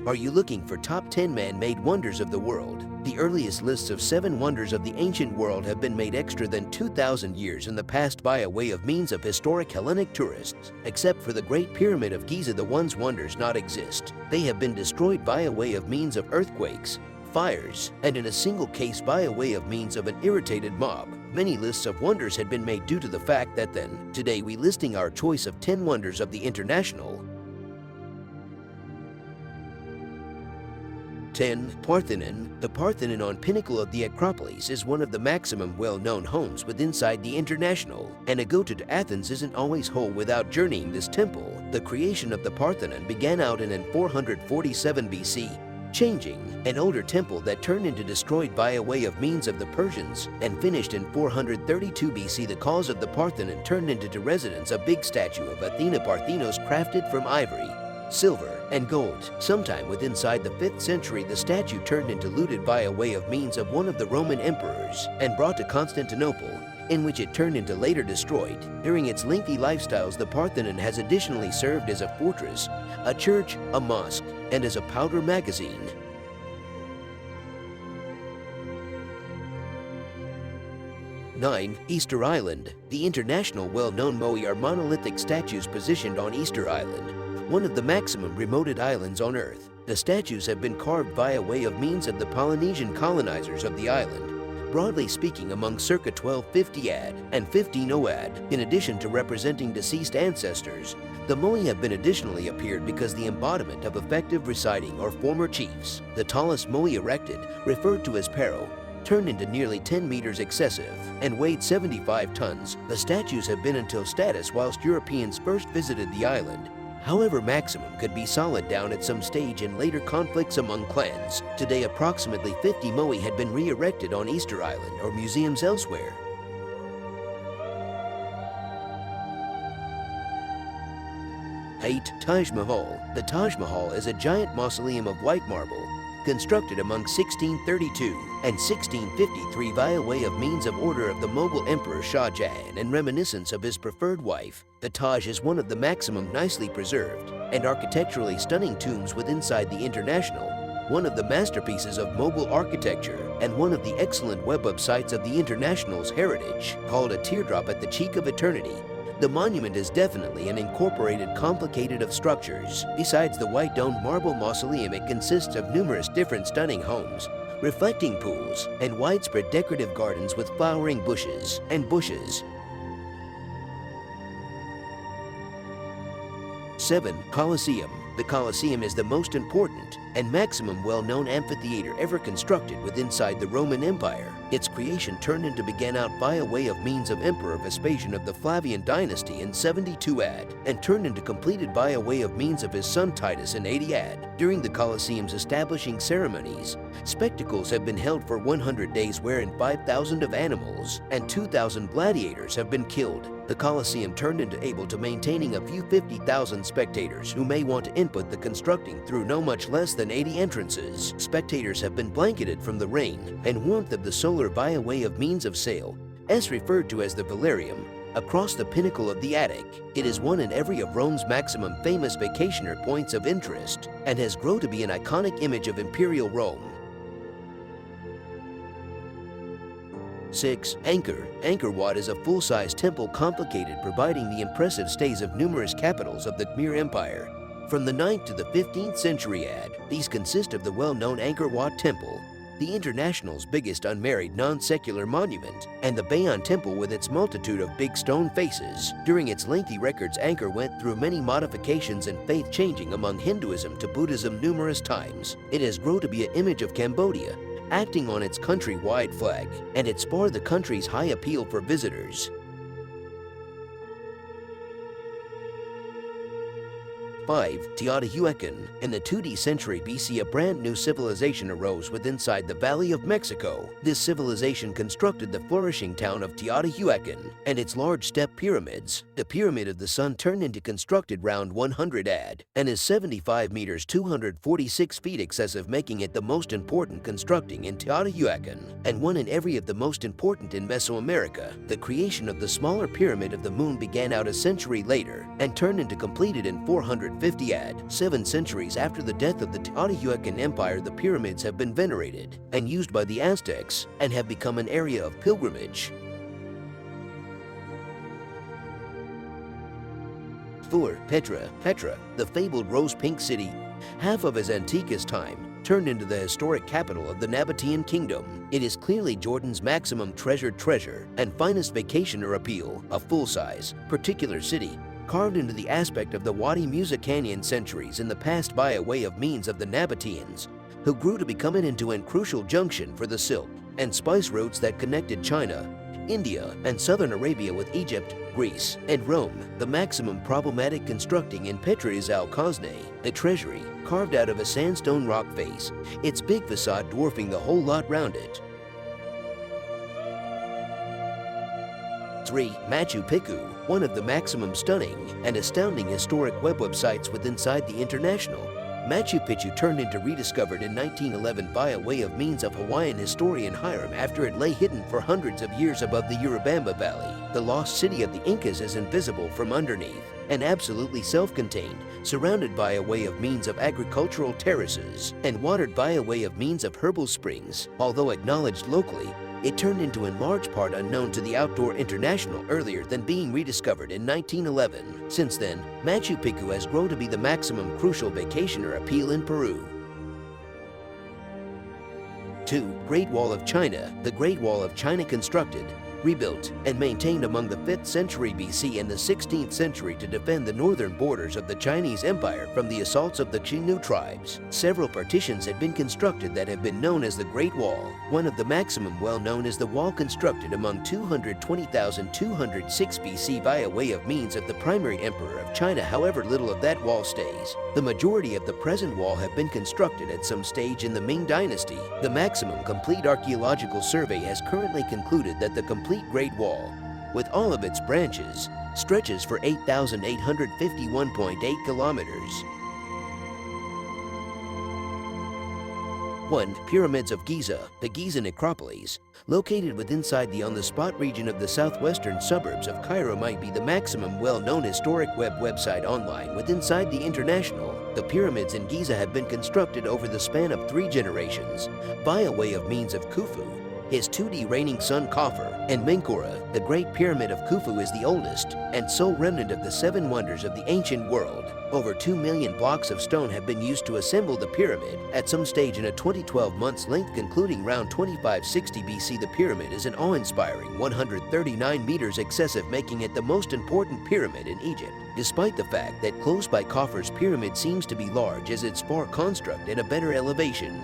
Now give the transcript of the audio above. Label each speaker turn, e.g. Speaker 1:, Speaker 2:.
Speaker 1: Are you looking for top 10 man-made wonders of the world? The earliest lists of 7 wonders of the ancient world have been made extra than 2,000 years in the past by a way of means of historic Hellenic tourists. Except for the Great Pyramid of Giza, the one's wonders not exist. They have been destroyed by a way of means of earthquakes, fires, and in a single case by a way of means of an irritated mob. Many lists of wonders had been made due to the fact that then. Today we listing our choice of 10 wonders of the international. 10. Parthenon. The Parthenon on pinnacle of the Acropolis is one of the maximum well-known homes within inside the international, and a go-to Athens isn't always whole without journeying this temple. The creation of the Parthenon began out in 447 BC, changing an older temple that turned into destroyed by a way of means of the Persians, and finished in 432 BC. The cause of the Parthenon turned into residence a big statue of Athena Parthenos crafted from ivory, silver, and gold. Sometime within inside the 5th century, the statue turned into looted by a way of means of one of the Roman emperors and brought to Constantinople, in which it turned into later destroyed. During its lengthy lifestyles, the Parthenon has additionally served as a fortress, a church, a mosque, and as a powder magazine. Nine. Easter Island. The international well-known Moai are monolithic statues positioned on Easter Island, one of the maximum remoted islands on Earth. The statues have been carved by a way of means of the Polynesian colonizers of the island, broadly speaking among circa 1250 AD and 1500 AD. In addition to representing deceased ancestors, the Moai have been additionally appeared because the embodiment of effective reciting or former chiefs. The tallest Moai erected, referred to as Pero, turned into nearly 10 meters excessive and weighed 75 tons. The statues have been until status whilst Europeans first visited the island. However, maximum could be solid down at some stage in later conflicts among clans. Today, approximately 50 Moai had been re-erected on Easter Island or museums elsewhere. 8. Taj Mahal. The Taj Mahal is a giant mausoleum of white marble, constructed among 1632 and 1653 via way of means of order of the Mughal Emperor Shah Jahan and reminiscence of his preferred wife. The Taj is one of the maximum nicely preserved and architecturally stunning tombs within inside the international, one of the masterpieces of Mughal architecture and one of the excellent web sites of the international's heritage, called a teardrop at the cheek of eternity. The monument is definitely an incorporated complicated of structures. Besides the white domed marble mausoleum, it consists of numerous different stunning homes, reflecting pools, and widespread decorative gardens with flowering bushes and bushes. 7. Colosseum. The Colosseum is the most important and maximum well-known amphitheater ever constructed within inside the Roman Empire. Its creation turned into began out by a way of means of Emperor Vespasian of the Flavian dynasty in 72 AD and turned into completed by a way of means of his son Titus in 80 AD. During the Colosseum's establishing ceremonies, spectacles have been held for 100 days wherein 5,000 of animals and 2,000 gladiators have been killed. The Colosseum turned into able to maintaining a few 50,000 spectators who may want to input the constructing through no much less than 80 entrances. Spectators have been blanketed from the rain and warmth of the solar by a way of means of sail, as referred to as the velarium, across the pinnacle of the attic. It is one in every of Rome's maximum famous vacationer points of interest and has grown to be an iconic image of imperial Rome. 6. Angkor. Angkor Wat is a full-size temple complicated providing the impressive stays of numerous capitals of the Khmer Empire. From the 9th to the 15th century AD, these consist of the well-known Angkor Wat Temple, the international's biggest unmarried non-secular monument, and the Bayon Temple with its multitude of big stone faces. During its lengthy records, Angkor went through many modifications and faith changing among Hinduism to Buddhism numerous times. It has grown to be an image of Cambodia, acting on its country-wide flag, and it sparred the country's high appeal for visitors. 5. Teotihuacan. In the 2D century BC, a brand new civilization arose within inside the Valley of Mexico. This civilization constructed the flourishing town of Teotihuacan and its large step pyramids. The Pyramid of the Sun turned into constructed round 100 AD and is 75 meters 246 feet excessive, making it the most important constructing in Teotihuacan and one in every of the most important in Mesoamerica. The creation of the smaller Pyramid of the Moon began out a century later and turned into completed in 400 750 AD, 7 centuries after the death of the Teotihuacan Empire, the pyramids have been venerated and used by the Aztecs and have become an area of pilgrimage. 4. Petra, the fabled rose-pink city, half of as antique as time, turned into the historic capital of the Nabatean kingdom. It is clearly Jordan's maximum treasured treasure and finest vacationer appeal, a full-size, particular city, carved into the aspect of the Wadi Musa Canyon centuries in the past by a way of means of the Nabateans, who grew to become an into and crucial junction for the silk and spice routes that connected China, India, and southern Arabia with Egypt, Greece, and Rome. The maximum problematic constructing in Petra is Al-Khazne, the treasury, carved out of a sandstone rock face, its big facade dwarfing the whole lot round it. 3. Machu Picchu, one of the maximum stunning and astounding historic websites with inside the international. Machu Picchu turned into rediscovered in 1911 by a way of means of Hawaiian historian Hiram after it lay hidden for hundreds of years above the Urubamba Valley. The lost city of the Incas is invisible from underneath and absolutely self-contained, surrounded by a way of means of agricultural terraces and watered by a way of means of herbal springs. Although acknowledged locally, it turned into in large part unknown to the Outdoor International earlier than being rediscovered in 1911. Since then, Machu Picchu has grown to be the maximum crucial vacationer appeal in Peru. 2. Great Wall of China. The Great Wall of China, constructed, rebuilt, and maintained among the 5th century BC and the 16th century to defend the northern borders of the Chinese Empire from the assaults of the Xinyu tribes. Several partitions had been constructed that have been known as the Great Wall. One of the maximum well known is the wall constructed among 220,206 BC by a way of means of the primary emperor of China. However, little of that wall stays. The majority of the present wall have been constructed at some stage in the Ming Dynasty. The maximum complete archaeological survey has currently concluded that the complete Great Wall, with all of its branches, stretches for 8,851.8 kilometers. 1. Pyramids of Giza. The Giza necropolis, located within the on-the-spot region of the southwestern suburbs of Cairo, might be the maximum well-known historic website online within the international. The pyramids in Giza have been constructed over the span of 3 generations by a way of means of Khufu, his 2D reigning son Khafre, and Menkora. The Great Pyramid of Khufu is the oldest and sole remnant of the 7 wonders of the ancient world. Over 2 million blocks of stone have been used to assemble the pyramid at some stage in a 2012 months length concluding around 2560 BC. The pyramid is an awe-inspiring 139 meters excessive, making it the most important pyramid in Egypt, despite the fact that close by Khafre's pyramid seems to be large as its spar construct and a better elevation.